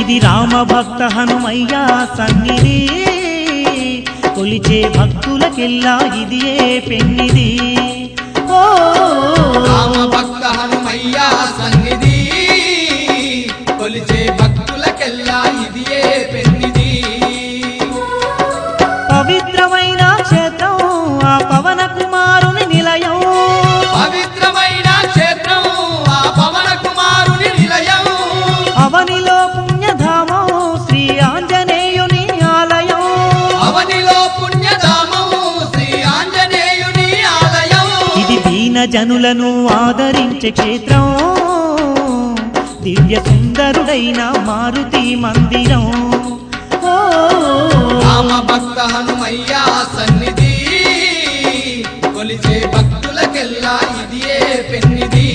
ఇది రామ భక్త హనుమయ్య సన్నిధి కొలిచే భక్తులకెల్లా ఇదియే పెన్నిది ఓ రామ భక్త హనుమయ్య సన్నిధి కొలిచే భక్తులకెల్లా ఇదియే పెన్నిది పవిత్రమైన క్షేత్రం ఆ పవన కుమారుని నిలయం పవిత్రమైన క్షేత్రం ఆ పవన కుమారుని నిలయం అవనిలో పుణ్యధామం శ్రీ ఆంజనేయుని ఆలయం అవనిలో పుణ్యధామం శ్రీ ఆంజనేయుని ఆలయం ఇది దీన జనులను ఆదరించే క్షేత్రం దివ్య సుందరుడైన మారుతి మందిరం ఓ రామ భక్త హనుమయ్య సన్నిధి కొలిచే భక్తులకెల్లా ఇదియే పెన్నిది